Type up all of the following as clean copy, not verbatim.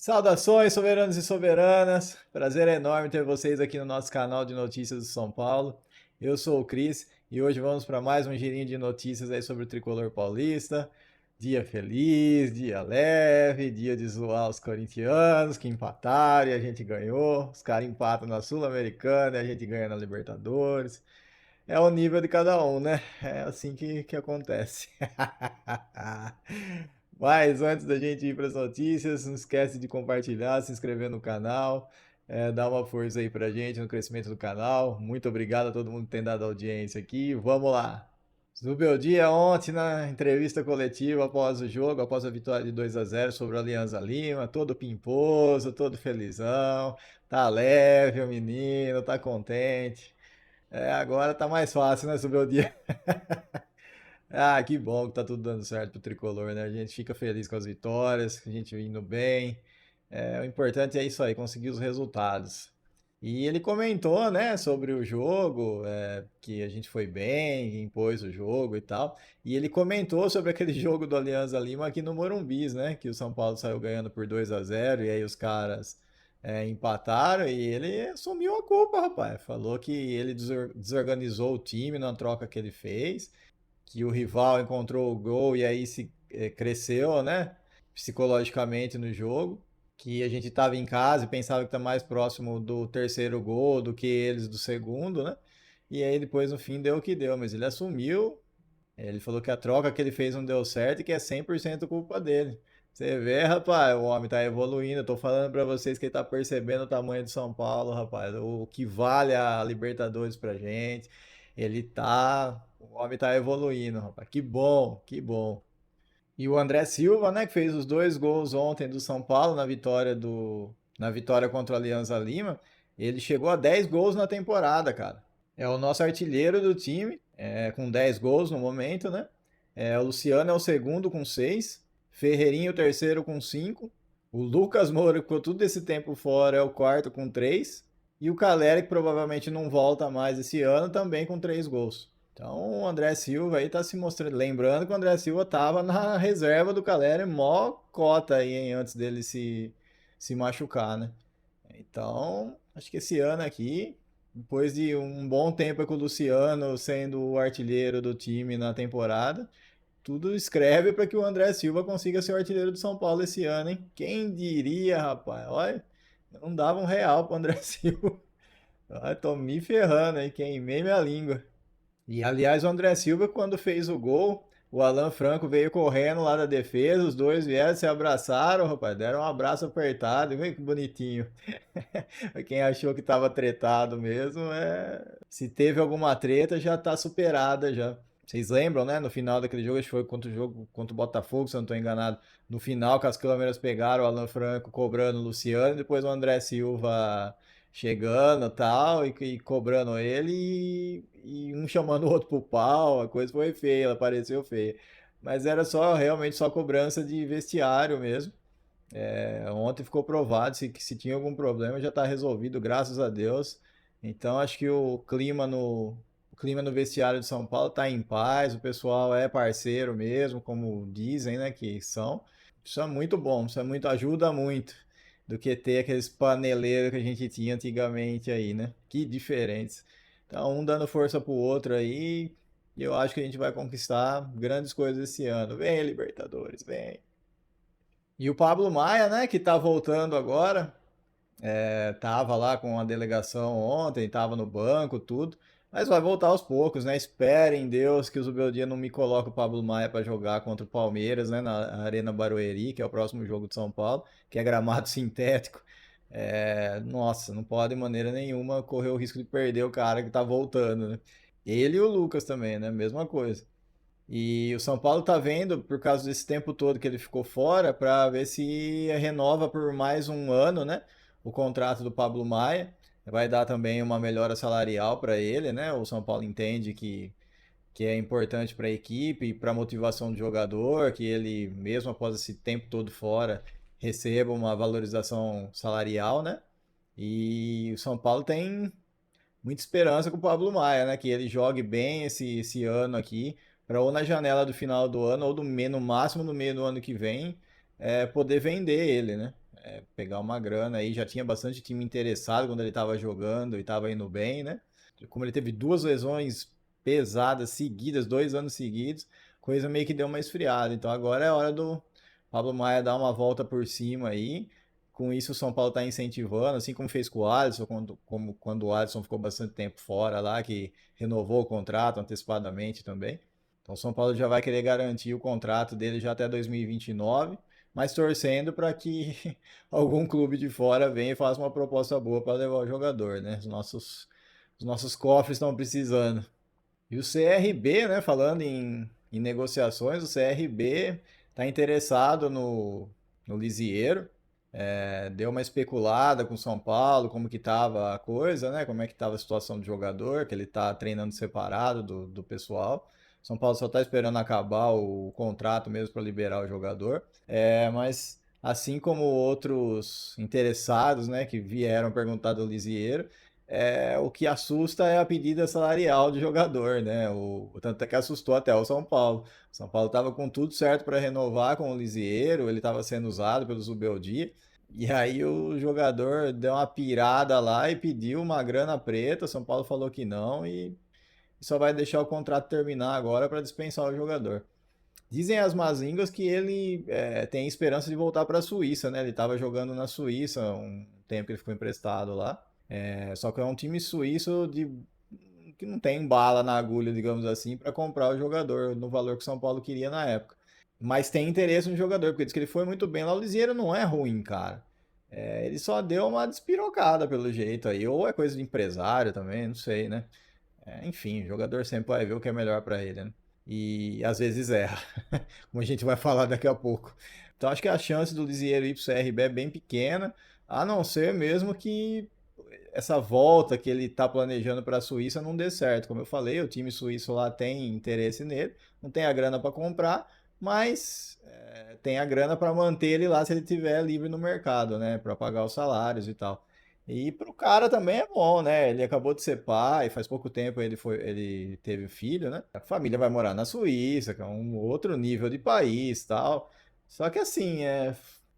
Saudações, soberanos e soberanas! Prazer enorme ter vocês aqui no nosso canal de notícias do São Paulo. Eu sou o Cris e hoje vamos para mais um girinho de notícias aí sobre o tricolor paulista. Dia feliz, dia leve, dia de zoar os corintianos que empataram e a gente ganhou. Os caras empatam na Sul-Americana e a gente ganha na Libertadores. É o nível de cada um, né? É assim que acontece. Mas antes da gente ir para as notícias, não esquece de compartilhar, se inscrever no canal, dar uma força aí pra gente no crescimento do canal. Muito obrigado a todo mundo que tem dado audiência aqui. Vamos lá! Subiu o dia ontem na entrevista coletiva após o jogo, após a vitória de 2-0 sobre o Alianza Lima, todo pimposo, todo felizão, tá leve o menino, tá contente. Agora tá mais fácil, né, subir o dia. Ah, que bom que tá tudo dando certo pro tricolor, né? A gente fica feliz com as vitórias, a gente indo bem. O importante é isso aí, conseguir os resultados. E ele comentou, né, sobre o jogo, que a gente foi bem, impôs o jogo e tal. E ele comentou sobre aquele jogo do Alianza Lima aqui no Morumbis, né, que o São Paulo saiu ganhando por 2-0 e aí os caras empataram e ele assumiu a culpa, rapaz. Falou que ele desorganizou o time na troca que ele fez, que o rival encontrou o gol e aí se cresceu, né, psicologicamente no jogo, que a gente estava em casa e pensava que tá mais próximo do terceiro gol do que eles do segundo, né? E aí depois no fim deu o que deu, mas ele assumiu, ele falou que a troca que ele fez não deu certo e que é 100% culpa dele. Você vê, rapaz, o homem tá evoluindo. Eu tô falando pra vocês que ele tá percebendo o tamanho de São Paulo, rapaz. O que vale a Libertadores pra gente. Ele tá. O homem tá evoluindo, rapaz. Que bom, que bom. E o André Silva, né, que fez os dois gols ontem do São Paulo na vitória contra o Alianza Lima, ele chegou a 10 gols na temporada, cara. É o nosso artilheiro do time, com 10 gols no momento, né? O Luciano é o segundo com 6, Ferreirinho o terceiro com 5, o Lucas Moura, que ficou todo esse tempo fora, é o quarto com 3, e o Caleri, que provavelmente não volta mais esse ano, também com 3 gols. Então o André Silva aí tá se mostrando. Lembrando que o André Silva tava na reserva do Caleri, mó cota aí, hein, antes dele se machucar, né? Então, acho que esse ano aqui, depois de um bom tempo com o Luciano sendo o artilheiro do time na temporada, tudo escreve para que o André Silva consiga ser o artilheiro do São Paulo esse ano, hein? Quem diria, rapaz? Olha, não dava um real pro André Silva. Olha, tô me ferrando aí, queimei minha língua. E aliás, o André Silva, quando fez o gol, o Alan Franco veio correndo lá da defesa, os dois vieram, se abraçaram, rapaz, deram um abraço apertado, vem que bonitinho. Quem achou que tava tretado mesmo, se teve alguma treta, já tá superada já. Vocês lembram, né? No final daquele jogo, acho que foi contra o jogo contra o Botafogo, se eu não estou enganado. No final, que as câmeras pegaram o Alan Franco cobrando o Luciano, e depois o André Silva chegando tal, e cobrando ele, e um chamando o outro pro pau, a coisa foi feia, ela pareceu feia. Mas era só realmente só cobrança de vestiário mesmo. Ontem ficou provado que se tinha algum problema já está resolvido, graças a Deus. Então acho que o clima no vestiário de São Paulo está em paz, o pessoal é parceiro mesmo, como dizem, né, que são. Isso é muito bom, isso é muito, ajuda muito do que ter aqueles paneleiros que a gente tinha antigamente aí, né? Que diferentes. Então, um dando força pro outro aí, e eu acho que a gente vai conquistar grandes coisas esse ano. Vem, Libertadores, vem. E o Pablo Maia, né, que tá voltando agora, tava lá com a delegação ontem, tava no banco, tudo, mas vai voltar aos poucos, né? Espere em Deus que o Zubeldia não me coloque o Pablo Maia para jogar contra o Palmeiras, né, na Arena Barueri, que é o próximo jogo de São Paulo, que é gramado sintético. Nossa, não pode de maneira nenhuma correr o risco de perder o cara que tá voltando, né? Ele e o Lucas também, né? Mesma coisa. E o São Paulo tá vendo, por causa desse tempo todo que ele ficou fora, para ver se renova por mais um ano, né? O contrato do Pablo Maia. Vai dar também uma melhora salarial para ele, né? O São Paulo entende que é importante para a equipe e para a motivação do jogador, que ele, mesmo após esse tempo todo fora, receba uma valorização salarial, né? E o São Paulo tem muita esperança com o Pablo Maia, né? Que ele jogue bem esse ano aqui, para ou na janela do final do ano, ou no máximo no meio do ano que vem, poder vender ele, né? pegar uma grana aí. Já tinha bastante time interessado quando ele estava jogando e estava indo bem, né? Como ele teve duas lesões pesadas seguidas, 2 anos seguidos, coisa meio que deu uma esfriada. Então agora é hora do Pablo Maia dar uma volta por cima aí. Com isso, o São Paulo está incentivando, assim como fez com o Alisson, quando o Alisson ficou bastante tempo fora lá, que renovou o contrato antecipadamente também. Então, o São Paulo já vai querer garantir o contrato dele já até 2029, mas torcendo para que algum clube de fora venha e faça uma proposta boa para levar o jogador, né? Os nossos cofres estão precisando. E o CRB, né, falando em negociações, o CRB está interessado no Lisieiro. Deu uma especulada com o São Paulo, como que estava a coisa, né? Como é que estava a situação do jogador, que ele está treinando separado do pessoal. São Paulo só está esperando acabar o contrato mesmo para liberar o jogador. Mas assim como outros interessados, né, que vieram perguntar do Lisieiro, o que assusta é a pedida salarial do jogador, né? Tanto é que assustou até o São Paulo. O São Paulo estava com tudo certo para renovar com o Lisieiro, ele estava sendo usado pelo Zubeldia. E aí o jogador deu uma pirada lá e pediu uma grana preta. O São Paulo falou que não e só vai deixar o contrato terminar agora para dispensar o jogador. Dizem as más línguas que ele tem esperança de voltar para a Suíça, né? Ele estava jogando na Suíça um tempo que ele ficou emprestado lá. Só que é um time suíço que não tem bala na agulha, digamos assim, para comprar o jogador no valor que o São Paulo queria na época. Mas tem interesse no jogador, porque diz que ele foi muito bem lá. O Lisieiro não é ruim, cara. Ele só deu uma despirocada pelo jeito aí. Ou é coisa de empresário também, não sei, né? Enfim, o jogador sempre vai ver o que é melhor para ele, né? E às vezes erra, como a gente vai falar daqui a pouco. Então acho que a chance do Lisieiro ir pro CRB é bem pequena, a não ser mesmo que essa volta que ele está planejando para a Suíça não dê certo. Como eu falei, o time suíço lá tem interesse nele, não tem a grana para comprar, mas tem a grana para manter ele lá se ele estiver livre no mercado, né? Para pagar os salários e tal. E pro cara também é bom, né? Ele acabou de ser pai, faz pouco tempo ele teve filho, né? A família vai morar na Suíça, que é um outro nível de país, tal. Só que assim,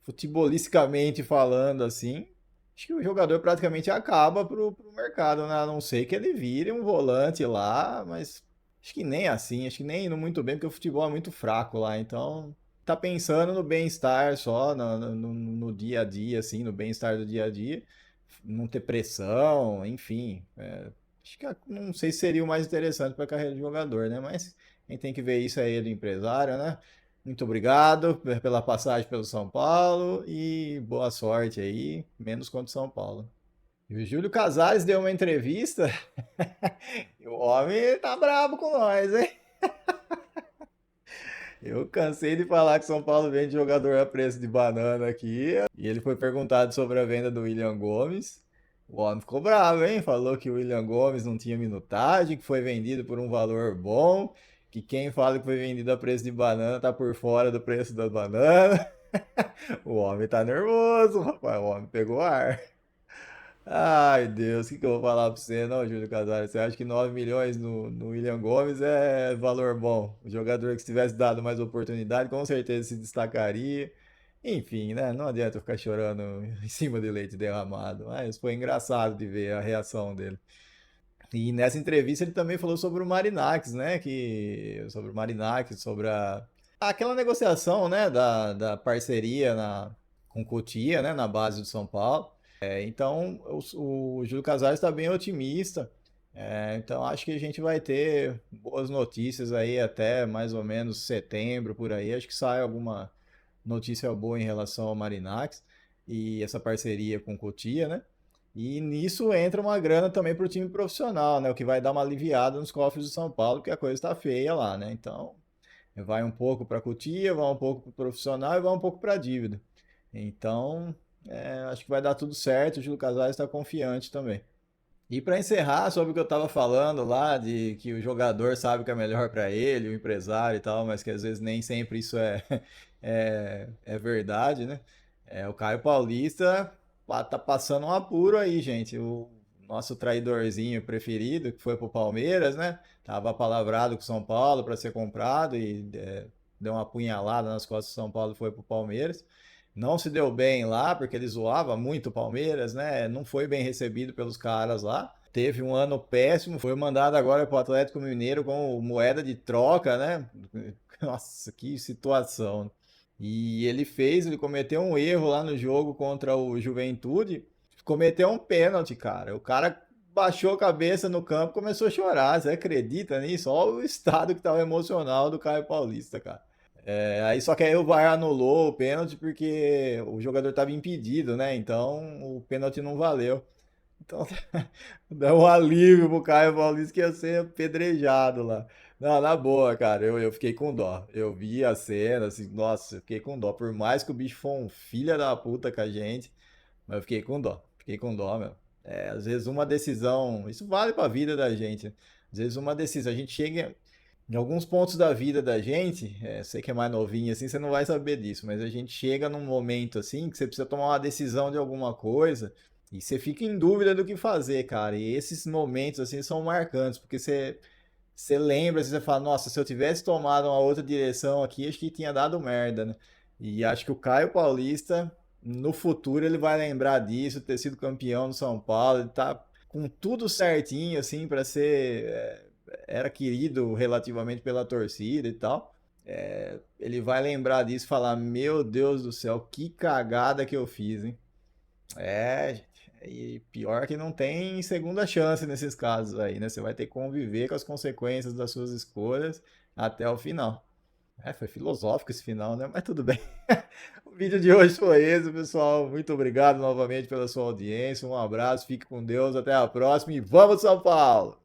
futebolisticamente falando assim, acho que o jogador praticamente acaba pro mercado, né? A não ser que ele vire um volante lá, mas acho que nem assim, acho que nem indo muito bem, porque o futebol é muito fraco lá. Então, tá pensando no bem-estar só, no dia a dia, assim, no bem-estar do dia a dia, não ter pressão, enfim. Acho que não sei se seria o mais interessante para a carreira de jogador, né? Mas a gente tem que ver isso aí do empresário, né? Muito obrigado pela passagem pelo São Paulo e boa sorte aí, menos contra o São Paulo. E o Júlio Casares deu uma entrevista e o homem tá brabo com nós, hein? Eu cansei de falar que São Paulo vende jogador a preço de banana aqui. E ele foi perguntado sobre a venda do William Gomes. O homem ficou bravo, hein? Falou que o William Gomes não tinha minutagem, que foi vendido por um valor bom, que quem fala que foi vendido a preço de banana tá por fora do preço da banana. O homem tá nervoso, rapaz. O homem pegou ar. Ai, Deus, o que eu vou falar pra você, não, Júlio Casares? Você acha que 9 milhões no William Gomes é valor bom? O jogador que se tivesse dado mais oportunidade, com certeza se destacaria. Enfim, né? Não adianta eu ficar chorando em cima de leite derramado. Mas foi engraçado de ver a reação dele. E nessa entrevista ele também falou sobre o Marinax, né? Sobre o Marinax, sobre aquela negociação, né? Da parceria com o Cotia, né? Na base do São Paulo. Então, o Júlio Casares está bem otimista. Então, acho que a gente vai ter boas notícias aí até mais ou menos setembro, por aí. Acho que sai alguma notícia boa em relação ao Marinax e essa parceria com o Cotia, né? E nisso entra uma grana também para o time profissional, né? O que vai dar uma aliviada nos cofres do São Paulo, porque a coisa está feia lá, né? Então, vai um pouco para a Cotia, vai um pouco para o profissional e vai um pouco para a dívida. Então, acho que vai dar tudo certo. O Júlio Casares está confiante também. E para encerrar, sobre o que eu estava falando lá, de que o jogador sabe o que é melhor para ele, o empresário e tal, mas que às vezes nem sempre isso é verdade, né? O Caio Paulista tá passando um apuro aí, gente. O nosso traidorzinho preferido, que foi pro Palmeiras, né? Tava palavrado com o São Paulo para ser comprado e deu uma punhalada nas costas do São Paulo e foi pro Palmeiras. não se deu bem lá, porque ele zoava muito o Palmeiras, né? Não foi bem recebido pelos caras lá. Teve um ano péssimo, foi mandado agora para o Atlético Mineiro como moeda de troca, né? Nossa, que situação. E ele cometeu um erro lá no jogo contra o Juventude, cometeu um pênalti, cara. O cara baixou a cabeça no campo e começou a chorar. Você acredita nisso? Olha o estado que estava emocional do Caio Paulista, cara. Aí só que aí o VAR anulou o pênalti porque o jogador estava impedido, né? Então o pênalti não valeu. Então deu um alívio pro Caio Paulista que ia ser apedrejado lá. Não, na boa, cara, eu fiquei com dó. Eu vi a cena, assim, nossa, eu fiquei com dó. Por mais que o bicho foi um filho da puta com a gente, mas eu fiquei com dó. Fiquei com dó, meu. Às vezes uma decisão, isso vale pra vida da gente, né? Às vezes uma decisão, a gente chega em alguns pontos da vida da gente, sei que é mais novinho assim, você não vai saber disso, mas a gente chega num momento assim que você precisa tomar uma decisão de alguma coisa e você fica em dúvida do que fazer, cara. E esses momentos assim são marcantes, porque você lembra, assim, você fala, nossa, se eu tivesse tomado uma outra direção aqui, acho que tinha dado merda, né? E acho que o Caio Paulista, no futuro, ele vai lembrar disso, ter sido campeão no São Paulo, ele tá com tudo certinho, assim, para ser. Era querido relativamente pela torcida e tal. Ele vai lembrar disso e falar: Meu Deus do céu, que cagada que eu fiz, hein? Gente. E pior que não tem segunda chance nesses casos aí, né? Você vai ter que conviver com as consequências das suas escolhas até o final. Foi filosófico esse final, né? Mas tudo bem. O vídeo de hoje foi esse, pessoal. Muito obrigado novamente pela sua audiência. Um abraço, fique com Deus, até a próxima e vamos, São Paulo!